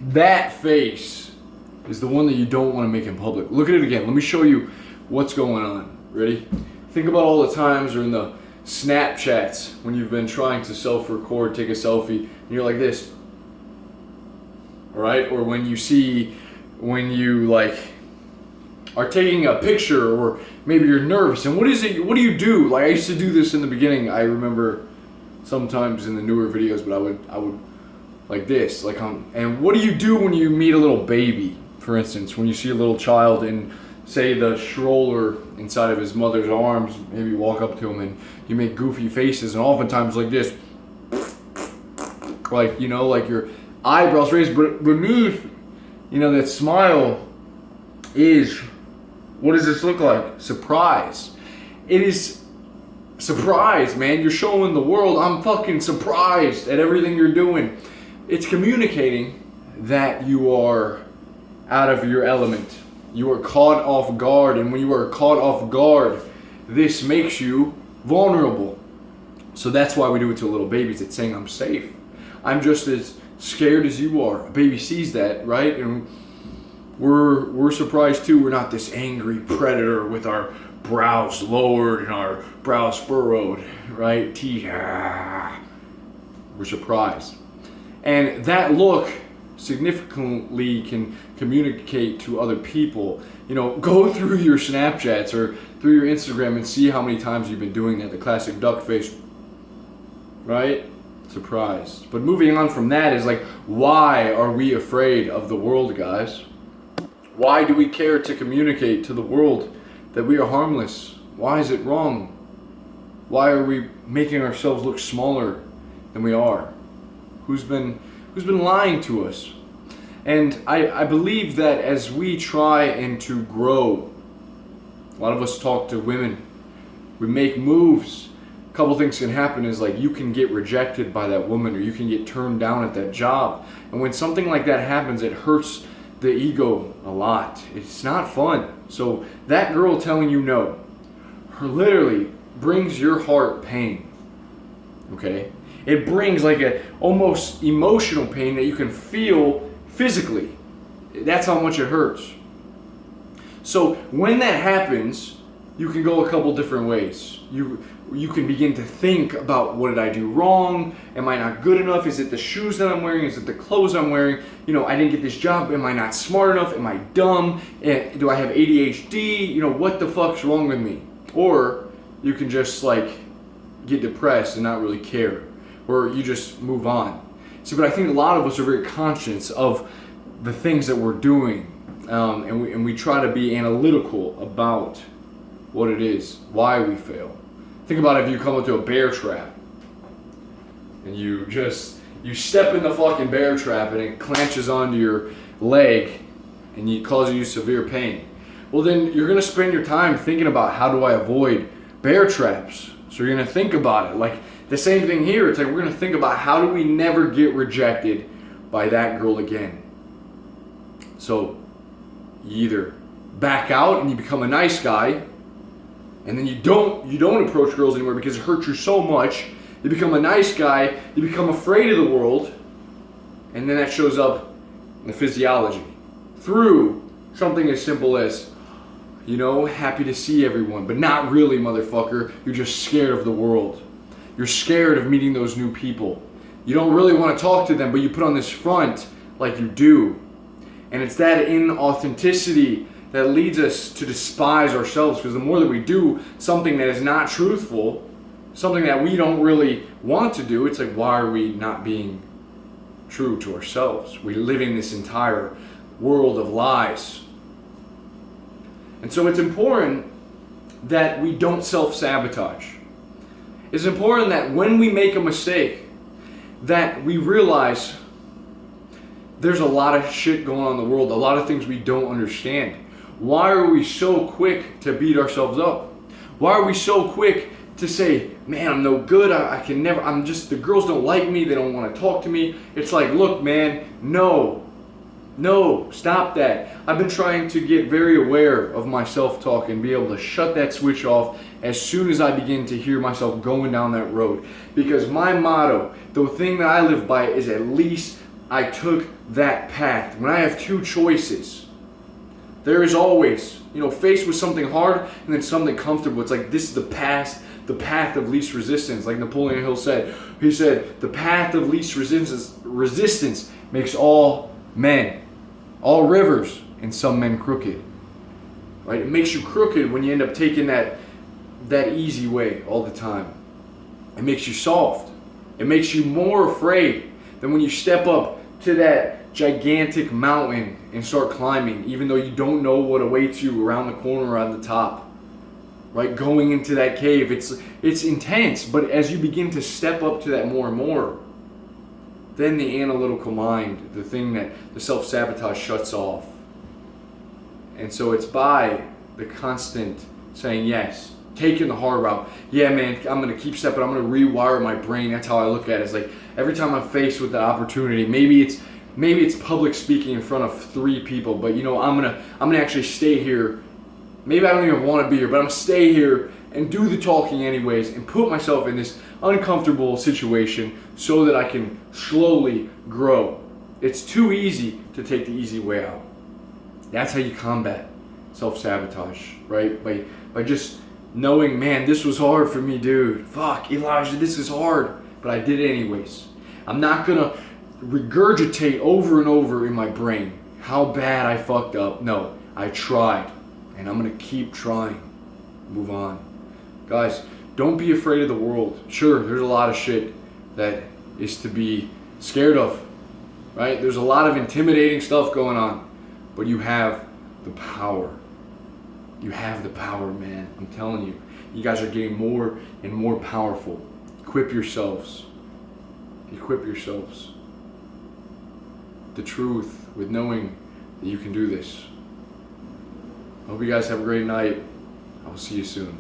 That face is the one that you don't want to make in public. Look at it again. Let me show you what's going on. Ready? Think about all the times or in the Snapchats when you've been trying to self-record, take a selfie, and you're like this. All right? Or when you like are taking a picture, or maybe you're nervous, and what do you do? Like, I used to do this in the beginning. I remember sometimes in the newer videos, but I would like this, like and what do you do when you meet a little baby? For instance, when you see a little child in, say, the stroller inside of his mother's arms, maybe you walk up to him and you make goofy faces, and oftentimes like this, like, you know, like your eyebrows raised, but beneath, you know, that smile is, what does this look like? Surprise. It is surprise, man. You're showing the world, I'm fucking surprised at everything you're doing. It's communicating that you are out of your element. You are caught off guard, and when you are caught off guard, this makes you vulnerable. So that's why we do it to little babies. It's saying, I'm safe. I'm just as scared as you are. A baby sees that, right? And we're surprised too. We're not this angry predator with our brows lowered and our brows furrowed, right? We're surprised. And that look significantly can communicate to other people. You know, go through your Snapchats or through your Instagram and see how many times you've been doing that. The classic duck face, right? Surprised. But moving on from that is like, why are we afraid of the world, guys? Why do we care to communicate to the world that we are harmless? Why is it wrong? Why are we making ourselves look smaller than we are? Who's been lying to us? And I believe that as we try and to grow, a lot of us talk to women, we make moves. A couple things can happen is like you can get rejected by that woman, or you can get turned down at that job. And when something like that happens, it hurts the ego a lot. It's not fun. So that girl telling you no, her literally brings your heart pain. Okay? It brings like a almost emotional pain that you can feel physically. That's how much it hurts. So when that happens, you can go a couple different ways. You can begin to think about, what did I do wrong? Am I not good enough? Is it the shoes that I'm wearing? Is it the clothes I'm wearing? You know, I didn't get this job. Am I not smart enough? Am I dumb? Do I have ADHD? You know, what the fuck's wrong with me? Or you can just like get depressed and not really care. Or you just move on. See, but I think a lot of us are very conscious of the things that we're doing, and we try to be analytical about what it is, why we fail. Think about if you come into a bear trap, and you step in the fucking bear trap, and it clenches onto your leg, and it causes you severe pain. Well, then you're gonna spend your time thinking about, how do I avoid bear traps? So you're gonna think about it. Like, the same thing here. It's like we're going to think about, how do we never get rejected by that girl again? So you either back out and you become a nice guy, and then you don't approach girls anymore because it hurts you so much. You become a nice guy, you become afraid of the world, and then that shows up in the physiology through something as simple as, you know, happy to see everyone, but not really, motherfucker. You're just scared of the world. You're scared of meeting those new people. You don't really want to talk to them, but you put on this front like you do. And it's that inauthenticity that leads us to despise ourselves, because the more that we do something that is not truthful, something that we don't really want to do, it's like, why are we not being true to ourselves? We live in this entire world of lies. And so it's important that we don't self-sabotage. It's important that when we make a mistake, that we realize there's a lot of shit going on in the world, a lot of things we don't understand. Why are we so quick to beat ourselves up? Why are we so quick to say, man, I'm no good, I can never, the girls don't like me, they don't want to talk to me? It's like, look, man, no, stop that. I've been trying to get very aware of my self-talk and be able to shut that switch off as soon as I begin to hear myself going down that road. Because my motto, the thing that I live by, is at least I took that path. When I have two choices, there is always, faced with something hard and then something comfortable. It's like, this is the path of least resistance. Like Napoleon Hill said, he said, the path of least resistance makes all rivers, and some men crooked. Right? It makes you crooked when you end up taking that easy way all the time. It makes you soft. It makes you more afraid than when you step up to that gigantic mountain and start climbing, even though you don't know what awaits you around the corner or on the top. Right? Going into that cave, it's intense, but as you begin to step up to that more and more, then the analytical mind, the thing that the self-sabotage shuts off. And so it's by the constant saying yes, taking the hard route. Yeah, man, I'm going to keep stepping. I'm going to rewire my brain. That's how I look at it. It's like every time I'm faced with the opportunity, maybe it's public speaking in front of 3 people, but I'm gonna actually stay here. Maybe I don't even want to be here, but I'm gonna stay here and do the talking anyways and put myself in this uncomfortable situation so that I can slowly grow. It's too easy to take the easy way out. That's how you combat self-sabotage, right? By just knowing, man, this was hard for me, dude. Fuck, Elijah, this is hard, but I did it anyways. I'm not gonna regurgitate over and over in my brain how bad I fucked up. No, I tried, and I'm gonna keep trying. Move on. Guys, don't be afraid of the world. Sure, there's a lot of shit that is to be scared of, right? There's a lot of intimidating stuff going on, but you have the power. You have the power, man. I'm telling you. You guys are getting more and more powerful. Equip yourselves. Equip yourselves. The truth with knowing that you can do this. I hope you guys have a great night. I will see you soon.